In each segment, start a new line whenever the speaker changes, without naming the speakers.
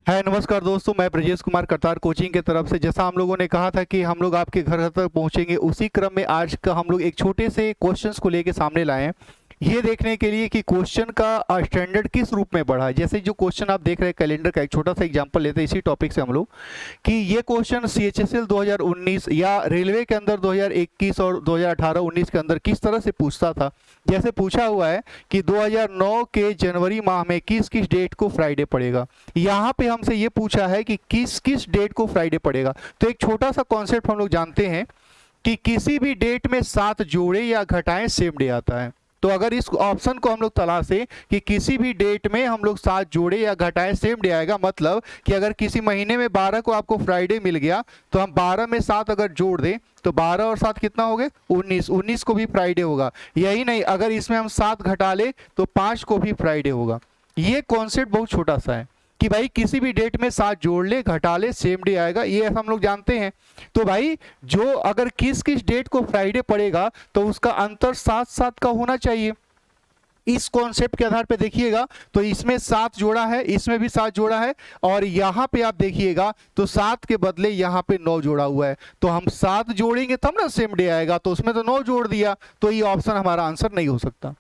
हाय नमस्कार दोस्तों, मैं ब्रजेश कुमार करतार कोचिंग के तरफ से। जैसा हम लोगों ने कहा था कि हम लोग आपके घर तक पहुंचेंगे, उसी क्रम में आज का हम लोग एक छोटे से क्वेश्चंस को लेके सामने लाए हैं, ये देखने के लिए कि क्वेश्चन का स्टैंडर्ड किस रूप में बढ़ा है। जैसे जो क्वेश्चन आप देख रहे हैं कैलेंडर का, एक छोटा सा एग्जांपल लेते हैं इसी टॉपिक से हम लोग, कि ये क्वेश्चन CHSL 2019 या रेलवे के अंदर 2021 और 2018-19 के अंदर किस तरह से पूछता था। जैसे पूछा हुआ है कि 2009 के जनवरी माह में किस किस डेट को फ्राइडे पड़ेगा। यहाँ पे हमसे ये पूछा है कि किस किस डेट को फ्राइडे पड़ेगा। तो एक छोटा सा कॉन्सेप्ट हम लोग जानते हैं कि किसी भी डेट में 7 जोड़े या घटाएं सेम डे आता है। तो अगर इस ऑप्शन को हम लोग तलाशें कि किसी भी डेट में हम लोग 7 जोड़े या घटाएं सेम डे आएगा, मतलब कि अगर किसी महीने में 12 को आपको फ्राइडे मिल गया तो हम 12 में 7 अगर जोड़ दें तो 12 और 7 कितना हो गए 19, 19 को भी फ्राइडे होगा। यही नहीं, अगर इसमें हम 7 घटा ले तो 5 को भी फ्राइडे होगा। ये कॉन्सेप्ट बहुत छोटा सा है कि भाई किसी भी डेट में 7 जोड़ ले घटा ले सेम डे आएगा, ये हम लोग जानते हैं। तो भाई जो अगर किस किस डेट को फ्राइडे पड़ेगा तो उसका अंतर 7-7 का होना चाहिए। इस कॉन्सेप्ट के आधार पे देखिएगा तो इसमें 7 जोड़ा है, इसमें भी 7 जोड़ा है, और यहाँ पे आप देखिएगा तो 7 के बदले यहाँ पे 9 जोड़ा हुआ है। तो हम 7 जोड़ेंगे तब ना सेम डे आएगा, तो उसमें तो 9 जोड़ दिया, तो ये ऑप्शन हमारा आंसर नहीं हो सकता।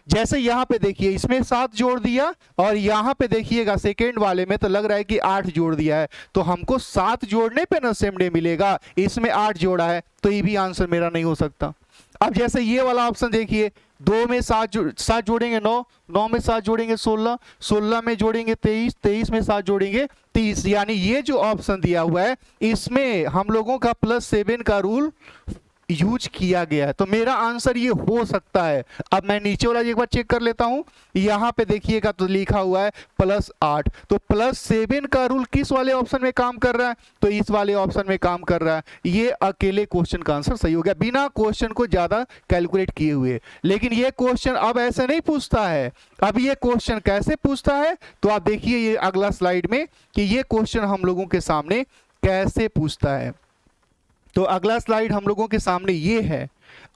जैसे यहाँ पे देखिए इसमें 7 जोड़ दिया, और यहाँ पे देखिएगा सेकेंड वाले में तो लग रहा है कि 8 जोड़ दिया है, तो हमको 7 जोड़ने पे ना सेम डे मिलेगा, इसमें 8 जोड़ा है, तो ये भी आंसर मेरा नहीं हो सकता। अब जैसे ये वाला ऑप्शन देखिए, 2 में 7 जोड़ेंगे 9, 9 में 7 जोड़ेंगे 16, 16 में जोड़ेंगे 23, 23 में 7 जोड़ेंगे 30, यानी ये जो ऑप्शन दिया हुआ है इसमें हम लोगों का +7 का रूल यूज किया गया है। तो मेरा आंसर ये हो सकता है। अब मैं नीचे वाला एक बार चेक कर लेता हूं, यहाँ पे देखिएगा तो लिखा हुआ है +8, तो +7 का रूल किस वाले ऑप्शन में काम कर रहा है, तो इस वाले ऑप्शन में काम कर रहा है। ये अकेले क्वेश्चन का आंसर सही हो गया बिना क्वेश्चन को ज्यादा कैलकुलेट किए हुए। लेकिन ये क्वेश्चन अब ऐसे नहीं पूछता है। अब ये क्वेश्चन कैसे पूछता है तो आप देखिए ये अगला स्लाइड में कि ये क्वेश्चन हम लोगों के सामने कैसे पूछता है। तो अगला स्लाइड हम लोगों के सामने ये है।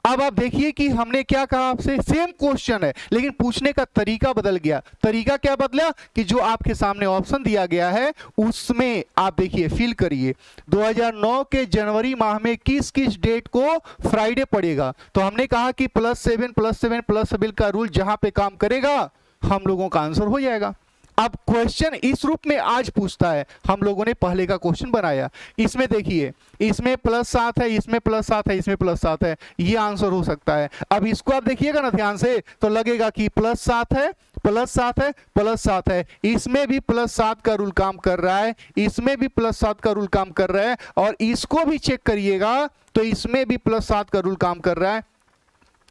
अब आप देखिए कि हमने क्या कहा आपसे, सेम क्वेश्चन है लेकिन पूछने का तरीका बदल गया। तरीका क्या बदला कि जो आपके सामने ऑप्शन दिया गया है उसमें आप देखिए फिल करिए 2009 के जनवरी माह में किस किस डेट को फ्राइडे पड़ेगा। तो हमने कहा कि +7 का रूल जहां पे काम करेगा हम लोगों का आंसर हो जाएगा। अब क्वेश्चन इस रूप में आज पूछता है, हम लोगों ने पहले का क्वेश्चन बनाया। इसमें देखिए इसमें +7 है, इसमें +7 है, इसमें +7 है, ये आंसर हो सकता है। अब इसको आप देखिएगा ना ध्यान से तो लगेगा कि +7 है, +7 है, +7 है, इसमें भी +7 का रूल काम कर रहा है, इसमें भी +7 का रूल काम कर रहा है, और इसको भी चेक करिएगा तो इसमें भी +7 का रूल काम कर रहा है,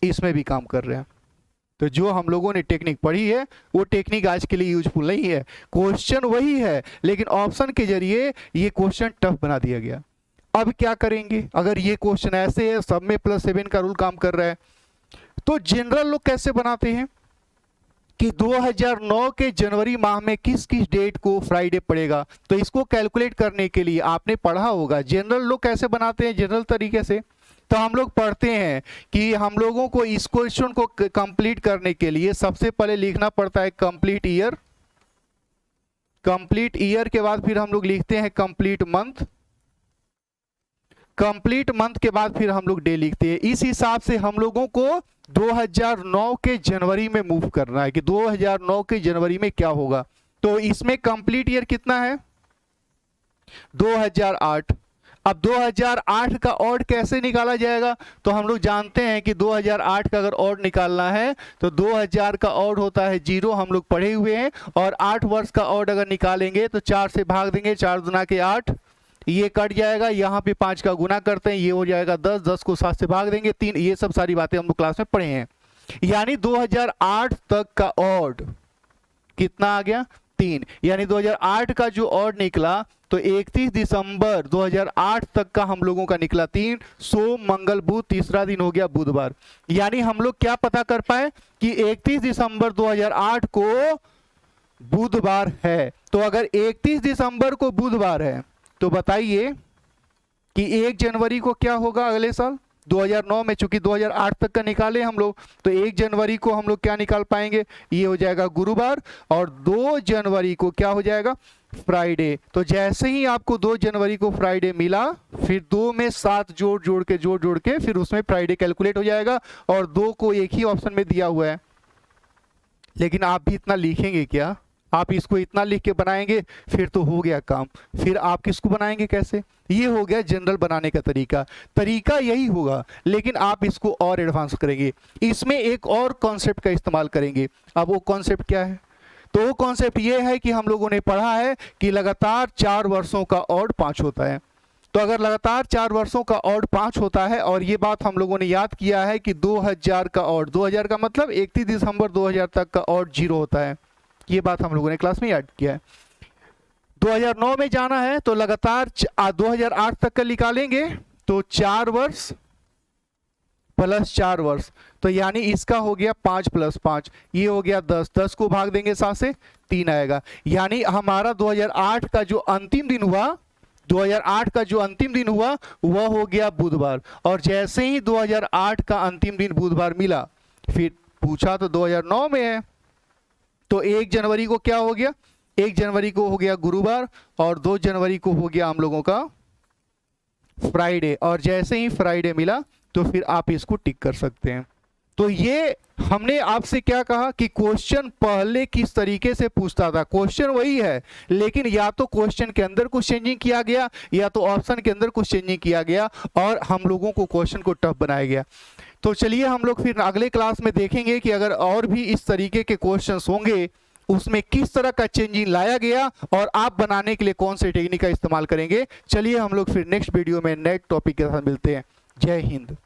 इसमें भी काम कर रहा है। तो जो हम लोगों ने टेक्निक पढ़ी है वो टेक्निक आज के लिए यूजफुल नहीं है। क्वेश्चन वही है लेकिन ऑप्शन के जरिए ये क्वेश्चन टफ बना दिया गया। अब क्या करेंगे अगर ये क्वेश्चन ऐसे है, सब में +7 का रूल काम कर रहा है, तो जनरल लोग कैसे बनाते हैं कि 2009 के जनवरी माह में किस किस डेट को फ्राइडे पड़ेगा। तो इसको कैलकुलेट करने के लिए आपने पढ़ा होगा जनरल लोग कैसे बनाते हैं जनरल तरीके से। तो हम लोग पढ़ते हैं कि हम लोगों को इस क्वेश्चन को कंप्लीट करने के लिए सबसे पहले लिखना पड़ता है कंप्लीट ईयर, कंप्लीट ईयर के बाद फिर हम लोग लिखते हैं कंप्लीट मंथ, कंप्लीट मंथ के बाद फिर हम लोग डे लिखते हैं। इस हिसाब से हम लोगों को 2009 के जनवरी में मूव करना है कि 2009 के जनवरी में क्या होगा। तो इसमें कंप्लीट ईयर कितना है 2008। अब 2008 का ऑड कैसे निकाला जाएगा, तो हम लोग जानते हैं कि 2008 का अगर ऑड निकालना है तो 2000 का ऑड होता है 0, हम लोग पढ़े हुए हैं, और 8 वर्ष का ऑड अगर निकालेंगे तो 4 से भाग देंगे, 4 दूना के 8, ये कट जाएगा, यहाँ पे 5 का गुना करते हैं, ये हो जाएगा 10, 10 को 7 से भाग देंगे 3, ये सब सारी बातें हम लोग क्लास में पढ़े हैं। यानी 2008 तक का ऑड कितना आ गया 3, यानी 2008 का जो ऑड निकला तो 31 दिसंबर 2008 तक का हम लोगों का निकला 3, सोम मंगल बुध, तीसरा दिन हो गया बुधवार। यानी हम लोग क्या पता कर पाए कि 31 दिसंबर 2008 को बुधवार है। तो अगर 31 दिसंबर को बुधवार है तो बताइए कि 1 जनवरी को क्या होगा अगले साल, 2009 में, चूंकि 2008 तक का निकाले हम लोग, तो 1 जनवरी को हम लोग क्या निकाल पाएंगे, ये हो जाएगा गुरुवार, और 2 जनवरी को क्या हो जाएगा, फ्राइडे। तो जैसे ही आपको 2 जनवरी को फ्राइडे मिला, फिर 2 में 7 जोड़ जोड़ के फिर उसमें फ्राइडे कैलकुलेट हो जाएगा, और 2 को एक ही ऑप्शन में दिया हुआ है। लेकिन आप भी इतना लिखेंगे क्या, आप इसको इतना लिख के बनाएंगे फिर तो हो गया काम, फिर आप किसको बनाएंगे कैसे। ये हो गया जनरल बनाने का तरीका यही होगा, लेकिन आप इसको और एडवांस करेंगे, इसमें एक और कॉन्सेप्ट का इस्तेमाल करेंगे। अब वो कॉन्सेप्ट क्या है, तो वो कॉन्सेप्ट ये है कि हम लोगों ने पढ़ा है कि लगातार 4 वर्षों का ऑड 5 होता है। तो अगर लगातार 4 वर्षों का ऑड 5 होता है, और ये बात हम लोगों ने याद किया है कि 2000 का ऑड, 2000 का मतलब 31 दिसंबर 2000 तक का ऑड 0 होता है, ये बात हम लोगों ने क्लास में याद किया है। 2009 में जाना है तो लगातार 2008 तक का निकालेंगे, तो 4 वर्ष प्लस 4 वर्ष, तो यानी इसका हो गया 5 + 5, ये हो गया 10, 10 को भाग देंगे 7 से 3 आएगा। यानी हमारा 2008 का जो अंतिम दिन हुआ, 2008 का जो अंतिम दिन हुआ वह हो गया बुधवार। और जैसे ही 2008 का अंतिम दिन बुधवार मिला, फिर पूछा तो 2009 में है, तो 1 जनवरी को क्या हो गया, 1 जनवरी को हो गया गुरुवार, और 2 जनवरी को हो गया हम लोगों का फ्राइडे। और जैसे ही फ्राइडे मिला तो फिर आप इसको टिक कर सकते हैं। तो ये हमने आपसे क्या कहा कि क्वेश्चन पहले किस तरीके से पूछता था, क्वेश्चन वही है, लेकिन या तो क्वेश्चन के अंदर कुछ चेंजिंग किया गया, या तो ऑप्शन के अंदर कुछ चेंजिंग किया गया, और हम लोगों को क्वेश्चन को टफ बनाया गया। तो चलिए हम लोग फिर अगले क्लास में देखेंगे कि अगर और भी इस तरीके के क्वेश्चंस होंगे, उसमें किस तरह का चेंजिंग लाया गया, और आप बनाने के लिए कौन से टेक्निक का इस्तेमाल करेंगे। चलिए हम लोग फिर नेक्स्ट वीडियो में नए टॉपिक के साथ मिलते हैं। जय हिंद।